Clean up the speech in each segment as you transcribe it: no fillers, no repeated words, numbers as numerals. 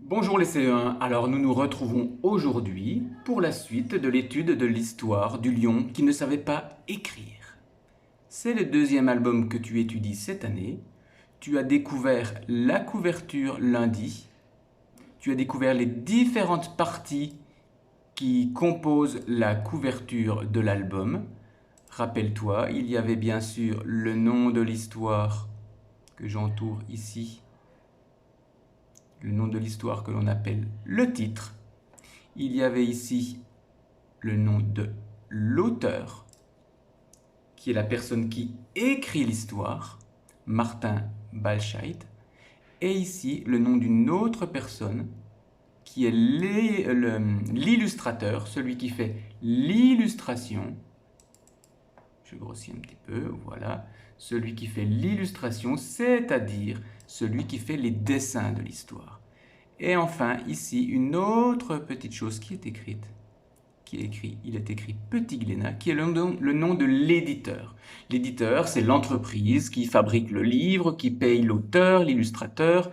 Bonjour les CE1, alors nous nous retrouvons aujourd'hui pour la suite de l'étude de l'histoire du lion qui ne savait pas écrire. C'est le deuxième album que tu étudies cette année. Tu as découvert la couverture lundi. Tu as découvert les différentes parties qui composent la couverture de l'album. Rappelle-toi, il y avait bien sûr le nom de l'histoire que j'entoure ici, le nom de l'histoire que l'on appelle le titre. Il y avait ici le nom de l'auteur, qui est la personne qui écrit l'histoire, Martin Balscheit, et ici le nom d'une autre personne, qui est l'illustrateur, celui qui fait l'illustration. Je grossis un petit peu, voilà. Celui qui fait l'illustration, c'est-à-dire celui qui fait les dessins de l'histoire. Et enfin, ici, une autre petite chose qui est écrite, il est écrit Petit Glénat, qui est le nom de l'éditeur. L'éditeur, c'est l'entreprise qui fabrique le livre, qui paye l'auteur, l'illustrateur,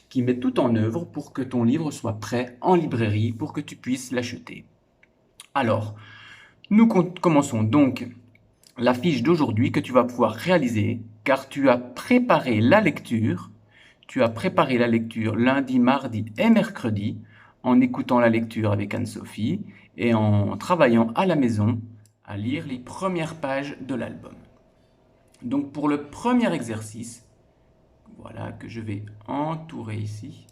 qui met tout en œuvre pour que ton livre soit prêt en librairie, pour que tu puisses l'acheter. Alors, nous commençons donc la fiche d'aujourd'hui que tu vas pouvoir réaliser, car tu as préparé la lecture. Tu as préparé la lecture lundi, mardi et mercredi en écoutant la lecture avec Anne-Sophie et en travaillant à la maison à lire les premières pages de l'album. Donc pour le premier exercice, voilà que je vais entourer ici,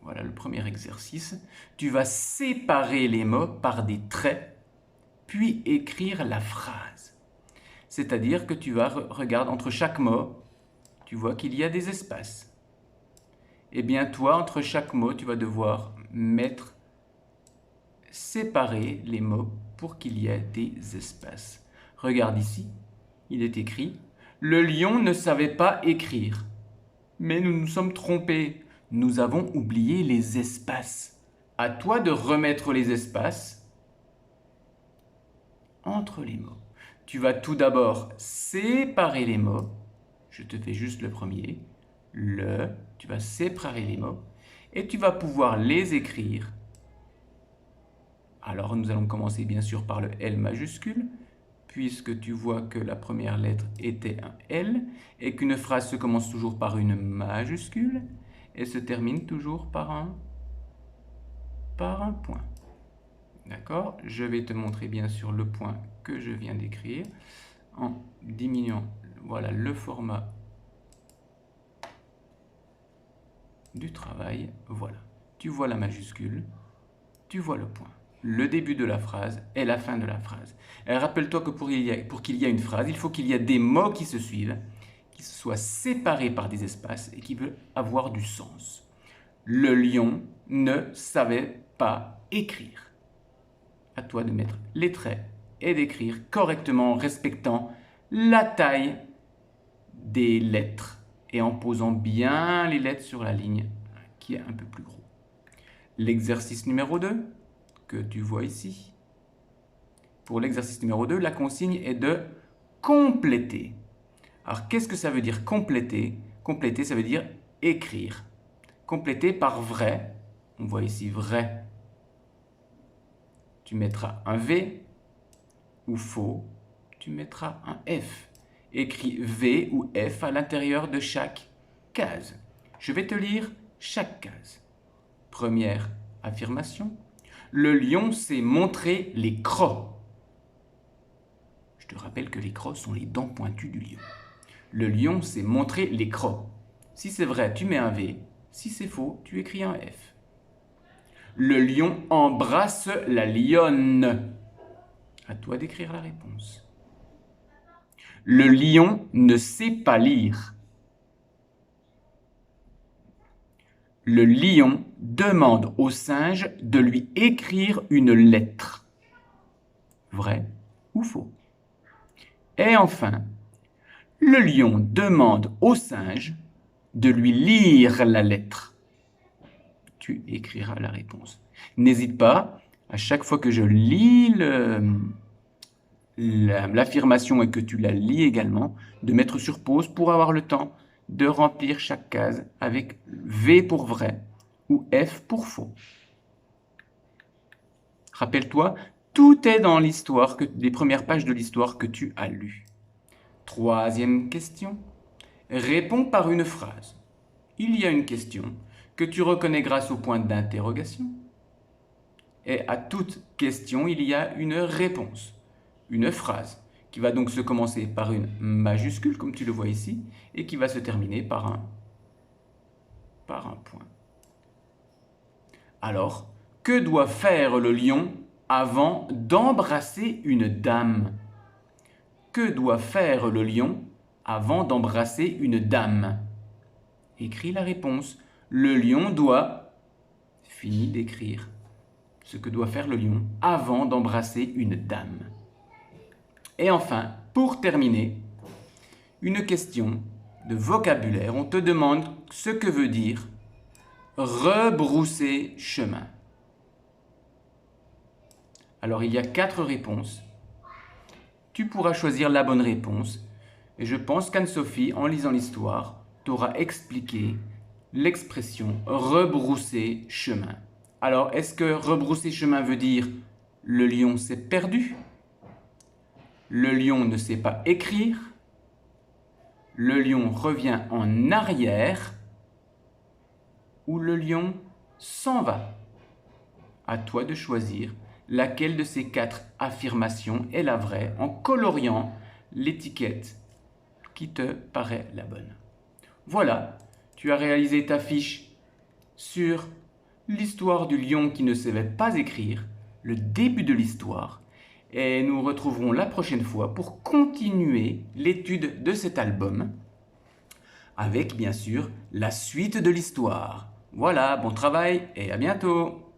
voilà le premier exercice, tu vas séparer les mots par des traits, puis écrire la phrase. C'est-à-dire que tu vas regarder entre chaque mot, tu vois qu'il y a des espaces. Eh bien, toi, entre chaque mot, tu vas devoir séparer les mots pour qu'il y ait des espaces. Regarde ici, il est écrit « Le lion ne savait pas écrire. » Mais nous nous sommes trompés. Nous avons oublié les espaces. À toi de remettre les espaces entre les mots. Tu vas tout d'abord séparer les mots. Je te fais juste le premier. Tu vas séparer les mots et tu vas pouvoir les écrire. Alors nous allons commencer bien sûr par le L majuscule, puisque tu vois que la première lettre était un L et qu'une phrase se commence toujours par une majuscule et se termine toujours par un point. D'accord? Je vais te montrer bien sûr le point que je viens d'écrire en diminuant voilà, le format du travail. Voilà. Tu vois la majuscule, tu vois le point. Le début de la phrase et la fin de la phrase. Et rappelle-toi que pour qu'il y ait une phrase, il faut qu'il y ait des mots qui se suivent, qui soient séparés par des espaces et qui veulent avoir du sens. Le lion ne savait pas écrire. À toi de mettre les traits et d'écrire correctement en respectant la taille des lettres et en posant bien les lettres sur la ligne qui est un peu plus gros. L'exercice numéro 2 que tu vois ici. Pour l'exercice numéro 2, la consigne est de compléter. Alors, qu'est-ce que ça veut dire compléter? Compléter, ça veut dire écrire. Compléter par vrai. On voit ici vrai. Tu mettras un V ou faux. Tu mettras un F. Écris V ou F à l'intérieur de chaque case. Je vais te lire chaque case. Première affirmation. Le lion s'est montré les crocs. Je te rappelle que les crocs sont les dents pointues du lion. Le lion s'est montré les crocs. Si c'est vrai, tu mets un V. Si c'est faux, tu écris un F. Le lion embrasse la lionne. À toi d'écrire la réponse. Le lion ne sait pas lire. Le lion demande au singe de lui écrire une lettre. Vrai ou faux? Et enfin, le lion demande au singe de lui lire la lettre. Tu écriras la réponse. N'hésite pas, à chaque fois que je lis l'affirmation et que tu la lis également, de mettre sur pause pour avoir le temps de remplir chaque case avec V pour vrai ou F pour faux. Rappelle-toi, tout est dans l'histoire, les premières pages de l'histoire que tu as lues. Troisième question. Réponds par une phrase. Il y a une question que tu reconnais grâce au point d'interrogation. Et à toute question, il y a une réponse, une phrase, qui va donc se commencer par une majuscule, comme tu le vois ici, et qui va se terminer par un point. Alors, que doit faire le lion avant d'embrasser une dame? Que doit faire le lion avant d'embrasser une dame? Écris la réponse. Le lion doit... Fini d'écrire ce que doit faire le lion avant d'embrasser une dame. Et enfin, pour terminer, une question de vocabulaire. On te demande ce que veut dire rebrousser chemin. Alors, il y a 4 réponses. Tu pourras choisir la bonne réponse. Et je pense qu'Anne-Sophie, en lisant l'histoire, t'aura expliqué l'expression rebrousser chemin. Alors, est-ce que rebrousser chemin veut dire le lion s'est perdu? Le lion ne sait pas écrire? Le lion revient en arrière? Ou le lion s'en va? À toi de choisir laquelle de ces 4 affirmations est la vraie en coloriant l'étiquette qui te paraît la bonne. Voilà, tu as réalisé ta fiche sur l'histoire du lion qui ne savait pas écrire, le début de l'histoire, et nous retrouverons la prochaine fois pour continuer l'étude de cet album avec bien sûr la suite de l'histoire. Voilà, bon travail et à bientôt!